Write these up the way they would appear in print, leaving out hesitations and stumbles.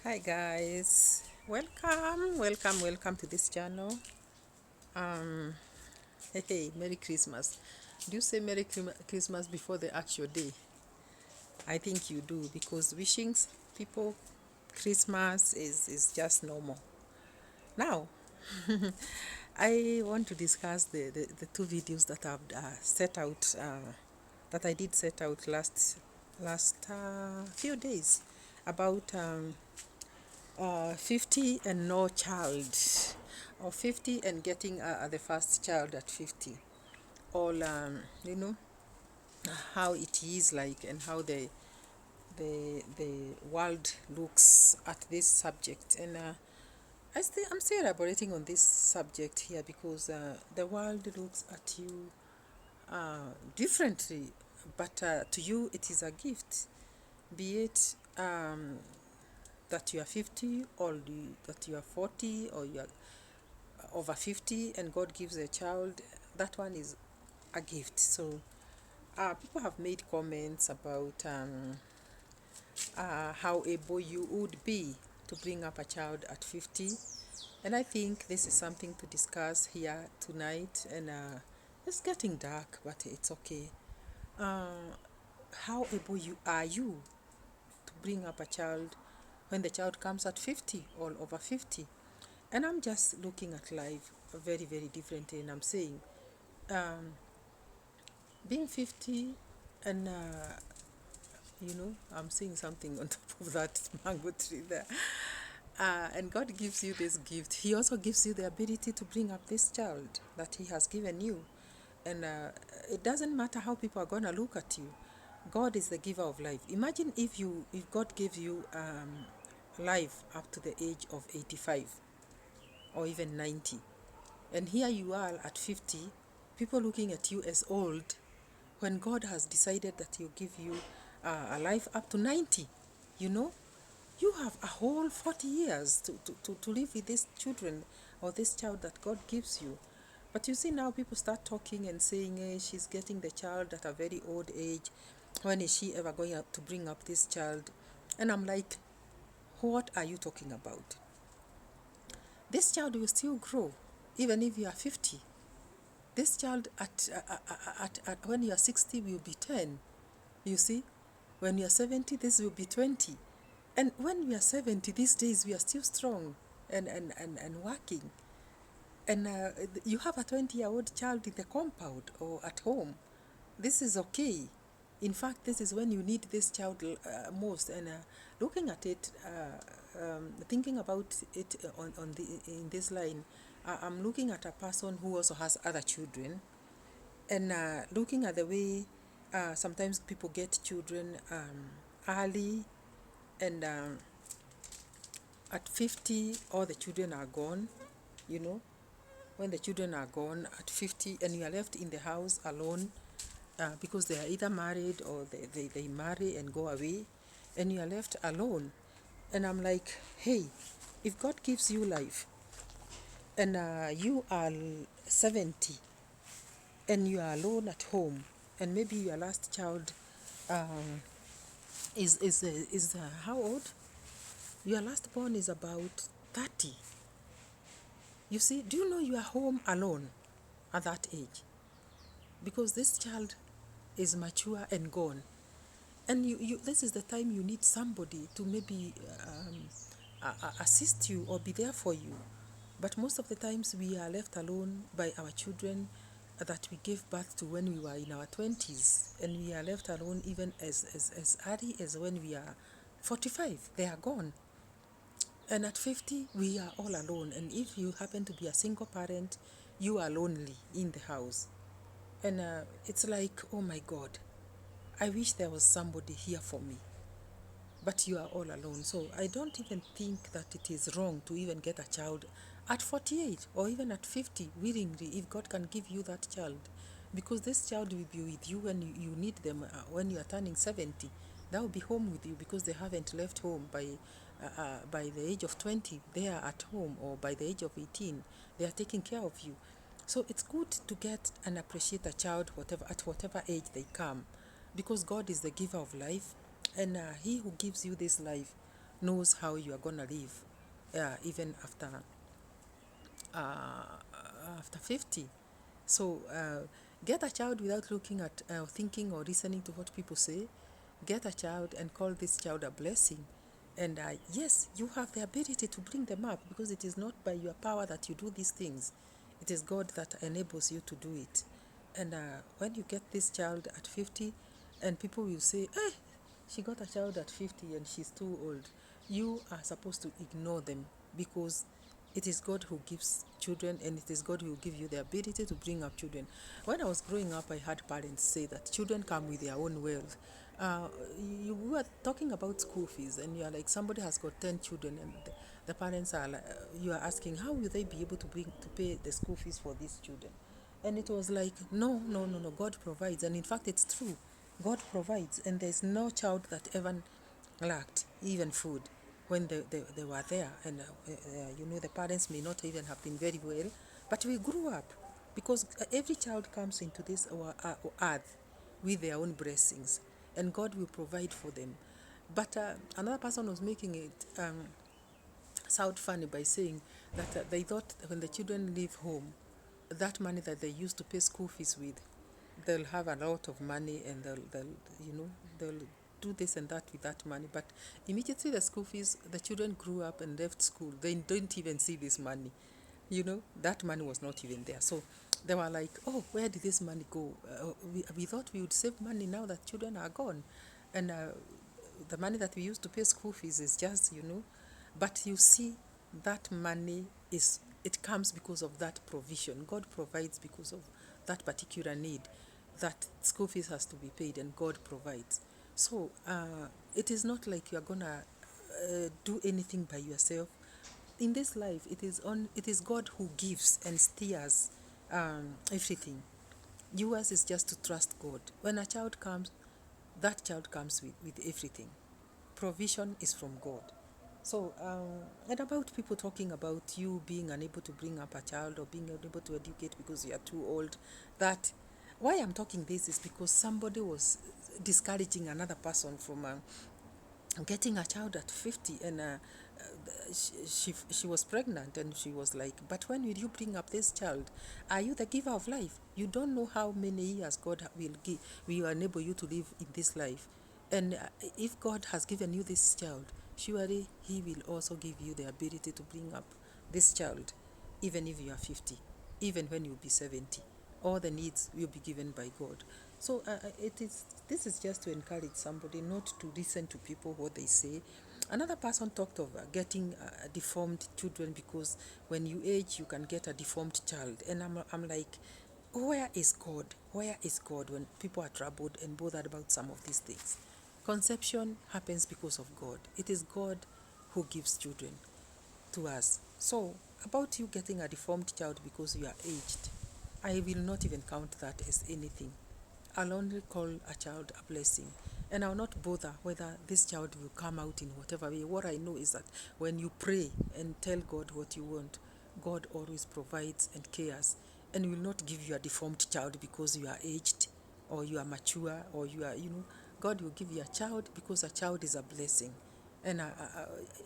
Hi guys, welcome to this channel. Um, hey, Merry Christmas. Do you say Christmas before the actual day? I think you do because wishing people Christmas is just normal. Now, I want to discuss the two videos that I've set out, that I did set out last few days about 50 and no child, or 50 and getting the first child at 50. All, how it is like and how the world looks at this subject. And I'm still elaborating on this subject here because the world looks at you differently, but to you it is a gift, be it that you are 50 or that you are 40 or you are over 50 and God gives a child. That one is a gift. So people have made comments about how able you would be to bring up a child at 50. And I think this is something to discuss here tonight. And it's getting dark, but it's okay. Uh, how able you to bring up a child when the child comes at 50 or over 50? And I'm just looking at life very, very differently. And I'm saying, um, being 50 and I'm seeing something on top of that mango tree there. And God gives you this gift. He also gives you the ability to bring up this child that He has given you. And it doesn't matter how people are going to look at you. God is the giver of life. Imagine if God gave you life up to the age of 85 or even 90. And here you are at 50, people looking at you as old, when God has decided that He'll give you a life up to 90. You know, you have a whole 40 years to live with these children or this child that God gives you. But you see, now people start talking and saying, hey, she's getting the child at a very old age. When is she ever going to bring up this child? And I'm like, what are you talking about? This child will still grow, even if you are 50. This child at when you are 60 will be 10. You see, when you are 70, this will be 20. And when we are 70 these days, we are still strong and working. And you have a 20-year-old child in the compound or at home. This is okay. In fact, this is when you need this child most. And looking at it, thinking about it on in this line, I'm looking at a person who also has other children, and looking at the way sometimes people get children early, and at 50 all the children are gone. you know when the children are gone at 50 and you are left in the house alone, because they are either married or they marry and go away, and you are left alone. And I'm like, hey, if God gives you life and you are 70 and you are alone at home, and maybe your last child um, is how old? Your last born is about 30. You see, do you know you are home alone at that age? Because this child is mature and gone. And this is the time you need somebody to maybe assist you or be there for you. But most of the times we are left alone by our children that we gave birth to when we were in our 20s. And we are left alone even as early as when we are 45. They are gone. And at 50, we are all alone. And if you happen to be a single parent, you are lonely in the house. And it's like, oh my God, I wish there was somebody here for me. But you are all alone. So I don't even think that it is wrong to even get a child at 48 or even at 50 willingly, if God can give you that child. Because this child will be with you when you need them when you are turning 70. That will be home with you because they haven't left home by the age of 20. They are at home, or by the age of 18, they are taking care of you. So it's good to get and appreciate a child at whatever age they come, because God is the giver of life, and He who gives you this life knows how you are gonna live, even uh, after 50. So get a child without looking at, thinking or listening to what people say. Get a child and call this child a blessing. And yes, you have the ability to bring them up, because it is not by your power that you do these things. It is God that enables you to do it. And when you get this child at 50, and people will say, eh, she got a child at 50 and she's too old, you are supposed to ignore them, because it is God who gives children, and it is God who will give you the ability to bring up children. When I was growing up, I had parents say that children come with their own wealth. Uh, you were talking about school fees, and you are like, somebody has got 10 children, and the parents are like, you are asking, how will they be able to pay the school fees for these children? And it was like, no, no, no, no, God provides. And in fact, it's true. God provides, and there's no child that ever lacked even food when they were there. And the parents may not even have been very well, but we grew up, because every child comes into this earth with their own blessings, and God will provide for them. But another person was making it sound funny by saying that they thought when the children leave home, that money that they used to pay school fees with, they'll have a lot of money, and they'll do this and that with that money. But immediately the school fees, the children grew up and left school, they don't even see this money. That money was not even there. So they were like, oh, where did this money go? We thought we would save money now that children are gone. And the money that we used to pay school fees is just, but you see, that money it comes because of that provision. God provides because of that particular need, that school fees has to be paid, and God provides. So it is not like you're gonna do anything by yourself. In this life, it is God who gives and steers everything. Yours is just to trust God. When a child comes, that child comes with everything. Provision is from God. So, and about people talking about you being unable to bring up a child, or being unable to educate because you are too old, that why I'm talking this is because somebody was discouraging another person from getting a child at 50. And she was pregnant, and she was like, but when will you bring up this child? Are you the giver of life? You don't know how many years God will enable you to live in this life. And if God has given you this child, surely he will also give you the ability to bring up this child, even if you are 50, even when you be 70. All the needs will be given by God. So this is just to encourage somebody not to listen to people what they say. Another person talked of getting deformed children, because when you age you can get a deformed child. And I'm like, where is God? Where is God when people are troubled and bothered about some of these things? Conception happens because of God. It is God who gives children to us. So, about you getting a deformed child because you are aged, I will not even count that as anything. I'll only call a child a blessing. And I'll not bother whether this child will come out in whatever way. What I know is that when you pray and tell God what you want, God always provides and cares, and will not give you a deformed child because you are aged, or you are mature, or you are, God will give you a child because a child is a blessing. And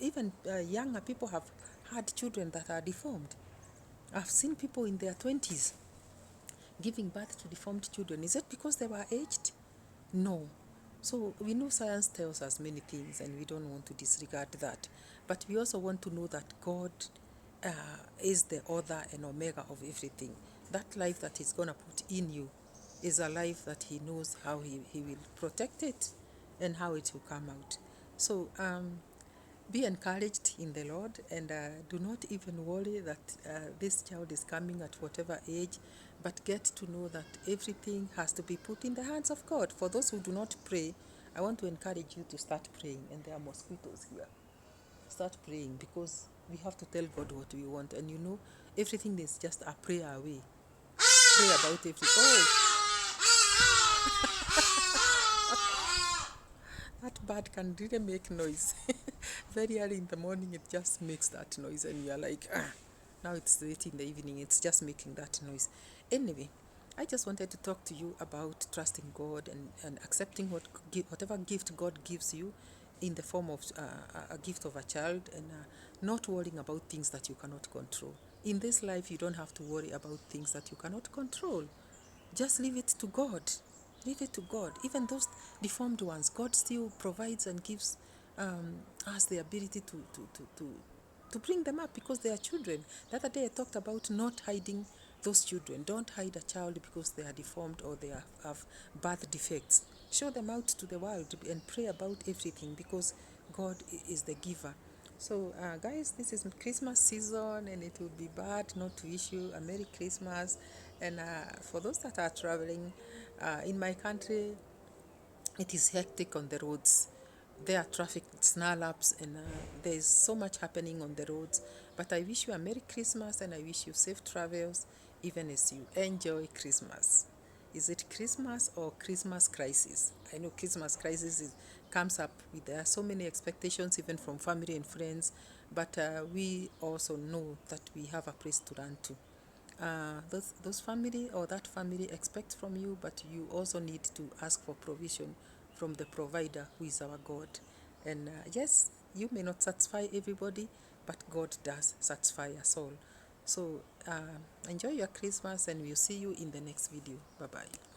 even younger people have had children that are deformed. I've seen people in their 20s giving birth to deformed children. Is it because they were aged? No. So we know science tells us many things, and we don't want to disregard that. But we also want to know that God uh, is the author and omega of everything. That life that He's going to put in you is a life that He knows how he will protect it and how it will come out. So be encouraged in the Lord, and do not even worry that this child is coming at whatever age, but get to know that everything has to be put in the hands of God. For those who do not pray, I want to encourage you to start praying. And there are mosquitoes here. Start praying, because we have to tell God what we want. And everything is just a prayer away. Pray about everything. Oh, that bird can really make noise. Very early in the morning, it just makes that noise, and you're like, ah. Now it's late in the evening, it's just making that noise. Anyway, I just wanted to talk to you about trusting God, and accepting whatever gift God gives you in the form of a gift of a child, and not worrying about things that you cannot control. In this life, you don't have to worry about things that you cannot control. Just leave it to God. Leave it to God. Even those deformed ones, God still provides and gives us the ability to bring them up because they are children. The other day I talked about not hiding those children. Don't hide a child because they are deformed or they have birth defects. Show them out to the world and pray about everything because God is the giver. So, guys, this is Christmas season, and it would be bad not to wish you a Merry Christmas. And for those that are traveling, in my country, it is hectic on the roads. There are traffic snarl-ups, and there is so much happening on the roads. But I wish you a Merry Christmas, and I wish you safe travels, even as you enjoy Christmas. Is it Christmas or Christmas crisis? I know Christmas crisis comes up with there are so many expectations, even from family and friends, but we also know that we have a place to run to. Those family or that family expects from you, but you also need to ask for provision from the provider who is our God. And yes, you may not satisfy everybody, but God does satisfy us all. So enjoy your Christmas, and we'll see you in the next video. Bye bye.